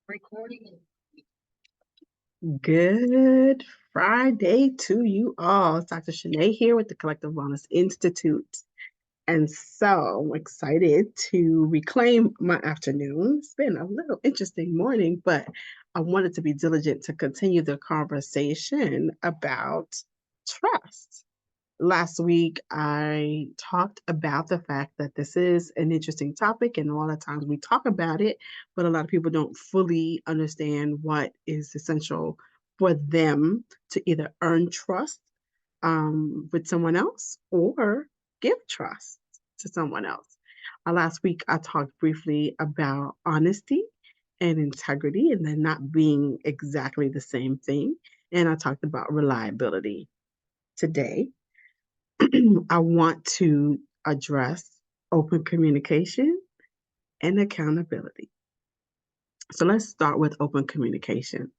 Recording. Good Friday to you all. It's Dr. Shanae here with the Collective Wellness Institute. And so I'm excited to reclaim my afternoon. It's been a little interesting morning, but I wanted to be diligent to continue the conversation about trust. Last week, I talked about the fact that this is an interesting topic, and a lot of times we talk about it, but a lot of people don't fully understand what is essential for them to either earn trust with someone else or give trust to someone else. Last week, I talked briefly about honesty and integrity, and then not being exactly the same thing. And I talked about reliability. Today, I want to address open communication and accountability. So let's start with open communication.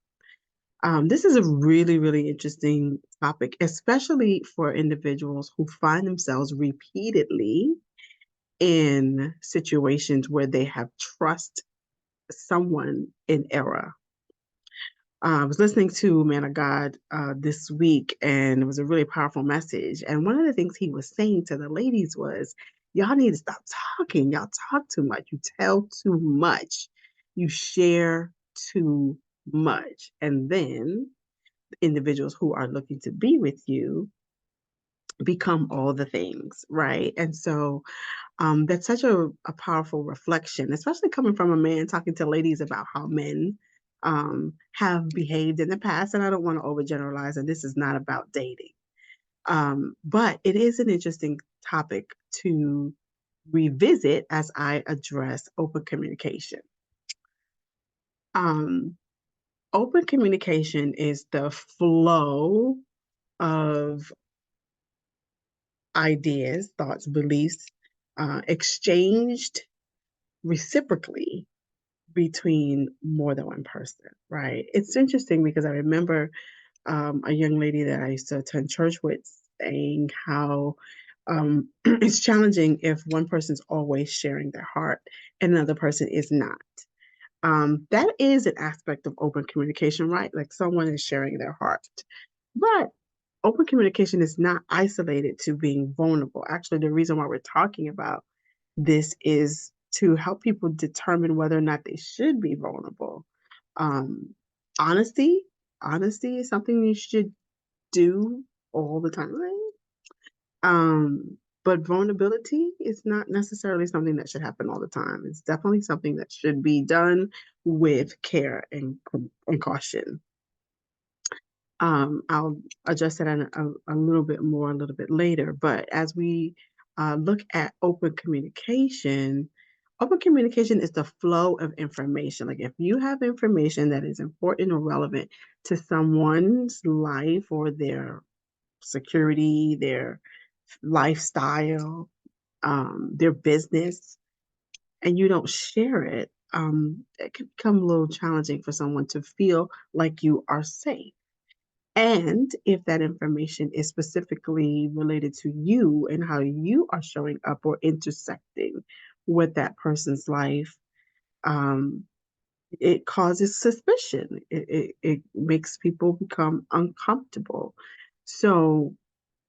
This is a really, really interesting topic, especially for individuals who find themselves repeatedly in situations where they have trust someone in error. I was listening to Man of God this week, and it was a really powerful message. And one of the things he was saying to the ladies was, y'all need to stop talking. Y'all talk too much. You tell too much. You share too much. And then individuals who are looking to be with you become all the things, right? And so that's such a powerful reflection, especially coming from a man talking to ladies about how men have behaved in the past. And I don't want to overgeneralize, and this is not about dating. But it is an interesting topic to revisit as I address open communication. Um, Open communication is the flow of ideas, thoughts, beliefs exchanged reciprocally between more than one person, right? It's interesting because I remember a young lady that I used to attend church with saying how it's challenging if one person's always sharing their heart and another person is not. That is an aspect of open communication, right? Like someone is sharing their heart. But open communication is not isolated to being vulnerable. Actually, the reason why we're talking about this is to help people determine whether or not they should be vulnerable. Um, honesty, honesty is something you should do all the time. But vulnerability is not necessarily something that should happen all the time. It's definitely something that should be done with care and caution. I'll address that in a little bit more a little bit later. But as we look at open communication is the flow of information. Like if you have information that is important or relevant to someone's life or their security, their lifestyle, their business, and you don't share it, it can become a little challenging for someone to feel like you are safe. And if that information is specifically related to you and how you are showing up or intersecting with that person's life, um, it causes suspicion. It makes people become uncomfortable. So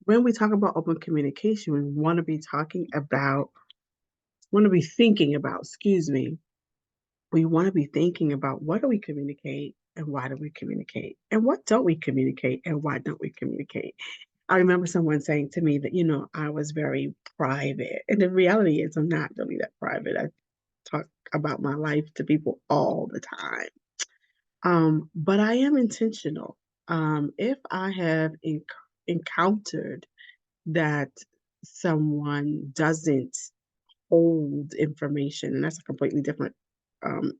when we talk about open communication, we want to be thinking about, excuse me, we want to be thinking about what do we communicate and why do we communicate and what don't we communicate and why don't we communicate. I remember someone saying to me that, I was very private. And the reality is I'm not really that private. I talk about my life to people all the time. But I am intentional. If I have encountered that someone doesn't hold information, and that's a completely different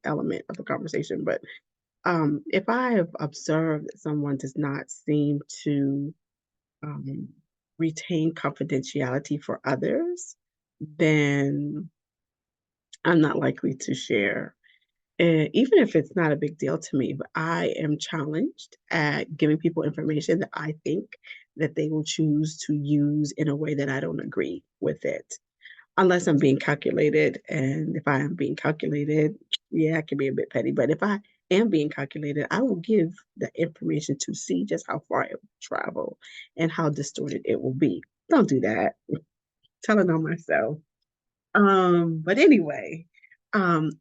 element of the conversation. But if I have observed that someone does not seem to um, retain confidentiality for others, then I'm not likely to share. And even if it's not a big deal to me, but I am challenged at giving people information that I think that they will choose to use in a way that I don't agree with it. Unless I'm being calculated, and if I am being calculated, yeah, it can be a bit petty. But and being calculated, I will give the information to see just how far it will travel and how distorted it will be. Don't do that. Telling on myself. But anyway,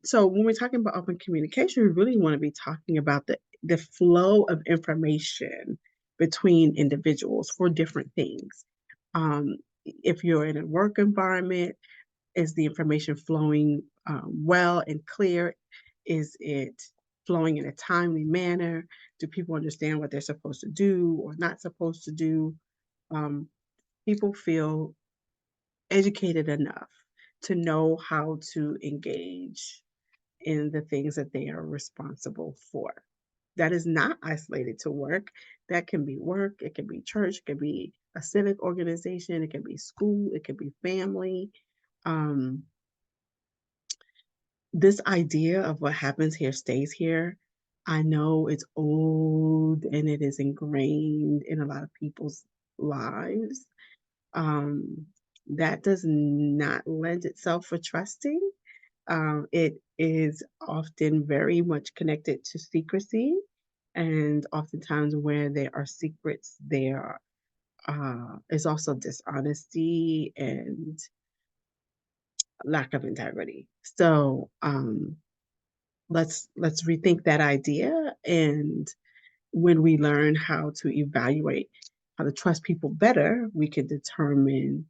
so when we're talking about open communication, we really want to be talking about the flow of information between individuals for different things. If you're in a work environment, is the information flowing well and clear? Is it flowing in a timely manner? Do people understand what they're supposed to do or not supposed to do? Um, People feel educated enough to know how to engage in the things that they are responsible for. That is not isolated to work. That can be work, it can be church, it can be a civic organization, it can be school, it can be family. Um, this idea of what happens here stays here. I know it's old and it is ingrained in a lot of people's lives. Um, that does not lend itself for trusting. It is often very much connected to secrecy, and oftentimes where there are secrets, there is also dishonesty and lack of integrity. So let's rethink that idea, and when we learn how to evaluate how to trust people better, we can determine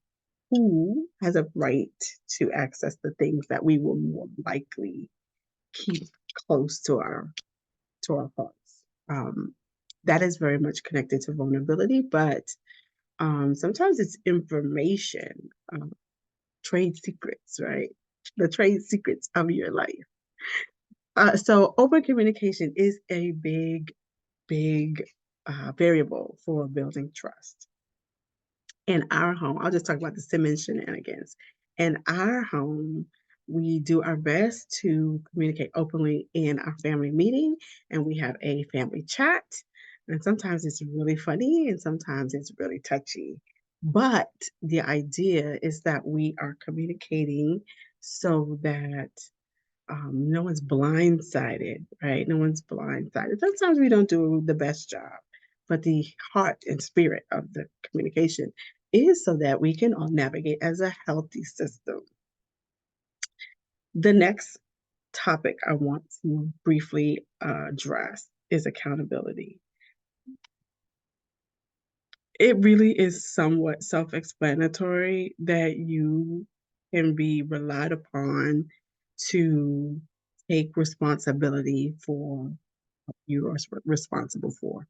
who has a right to access the things that we will more likely keep close to our hearts. That is very much connected to vulnerability, but sometimes it's information, trade secrets, right? The trade secrets of your life. So open communication is a big variable for building trust. In our home, I'll just talk about the Simmons shenanigans. In our home, we do our best to communicate openly in our family meeting, and we have a family chat. And sometimes it's really funny, and sometimes it's really touchy. But the idea is that we are communicating so that no one's blindsided, right? No one's blindsided. Sometimes we don't do the best job, but the heart and spirit of the communication is so that we can all navigate as a healthy system. The next topic I want to briefly address is accountability. It really is somewhat self explanatory that you can be relied upon to take responsibility for what you are responsible for.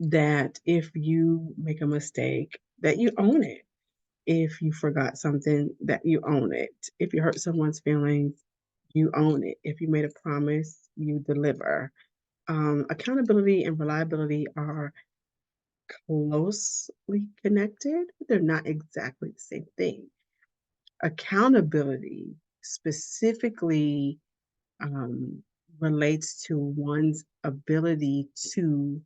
That if you make a mistake, that you own it. If you forgot something, that you own it. If you hurt someone's feelings, you own it. If you made a promise, you deliver. Accountability and reliability are closely connected. They're not exactly the same thing. Accountability specifically um, relates to one's ability to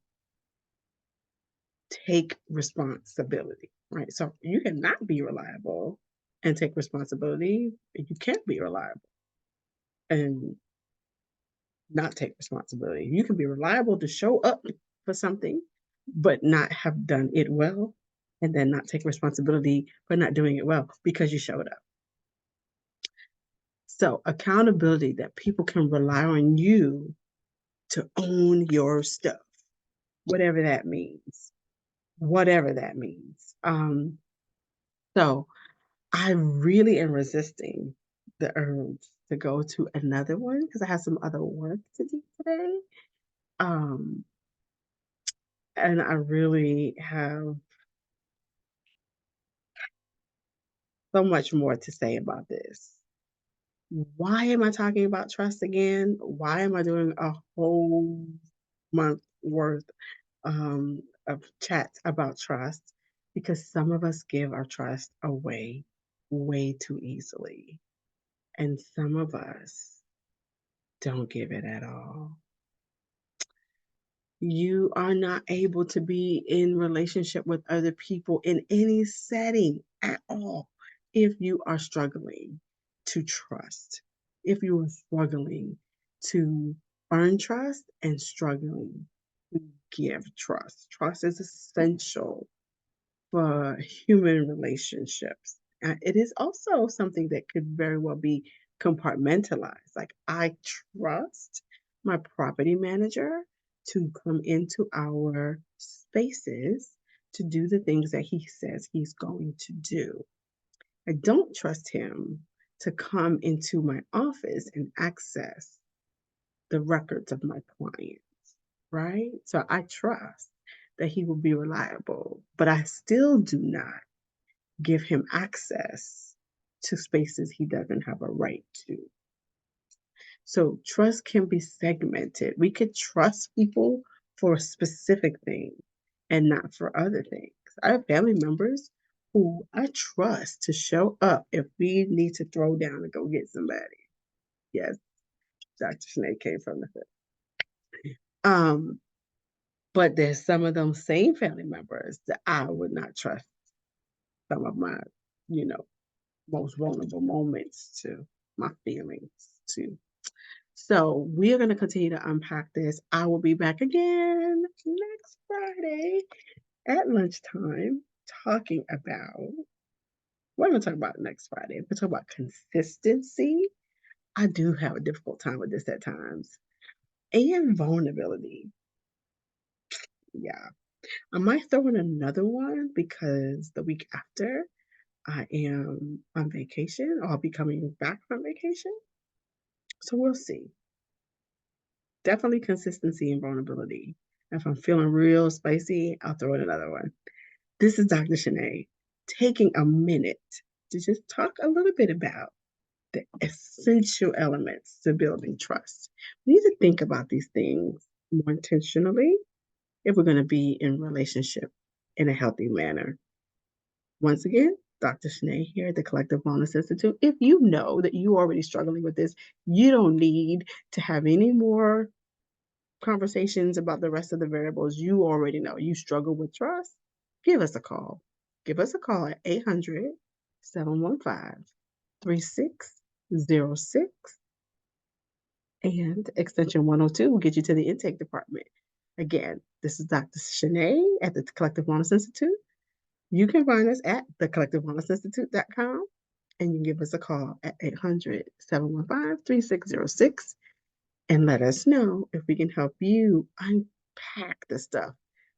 take responsibility, right? So you cannot be reliable and take responsibility. You can't be reliable and not take responsibility. You can be reliable to show up for something, but not have done it well, and then not take responsibility for not doing it well because you showed up. So, accountability that people can rely on you to own your stuff, whatever that means, whatever that means. So, I really am resisting the urge to go to another one because I have some other work to do today. Um, and I really have so much more to say about this. Why am I talking about trust again? Why am I doing a whole month worth of chats about trust? Because some of us give our trust away way too easily, and some of us don't give it at all. You are not able to be in relationship with other people in any setting at all if you are struggling to trust, if you are struggling to earn trust and struggling to give trust. Trust is essential for human relationships. It is also something that could very well be compartmentalized. Like, I trust my property manager to come into our spaces to do the things that he says he's going to do. I don't trust him to come into my office and access the records of my clients, right? So I trust that he will be reliable, but I still do not give him access to spaces he doesn't have a right to. So trust can be segmented. We could trust people for specific things and not for other things. I have family members who I trust to show up if we need to throw down and go get somebody. Yes, Dr. Sinead came from the hood. But there's some of them same family members that I would not trust some of my, you know, most vulnerable moments to, my feelings to. So we're going to continue to unpack this. I will be back again next Friday at lunchtime talking about what am I talking about next Friday? We're talking about consistency. I do have a difficult time with this at times. And vulnerability. Yeah. I might throw in another one because the week after I am on vacation, or I'll be coming back from vacation. So we'll see. Definitely consistency and vulnerability. If I'm feeling real spicy, I'll throw in another one. This is Dr. Sinead taking a minute to just talk a little bit about the essential elements to building trust. We need to think about these things more intentionally if we're going to be in relationship in a healthy manner. Once again, Dr. Sinead here at the Collective Wellness Institute. If you know that you're already struggling with this, you don't need to have any more conversations about the rest of the variables. You already know you struggle with trust. Give us a call. Give us a call at 800 715 3606, and extension 102 will get you to the intake department. Again, this is Dr. Sinead at the Collective Wellness Institute. You can find us at thecollectivewellnessinstitute.com, and you can give us a call at 800 715 3606 and let us know if we can help you unpack the stuff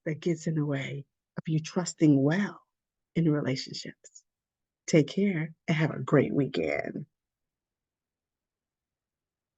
that gets in the way of you trusting well in relationships. Take care and have a great weekend.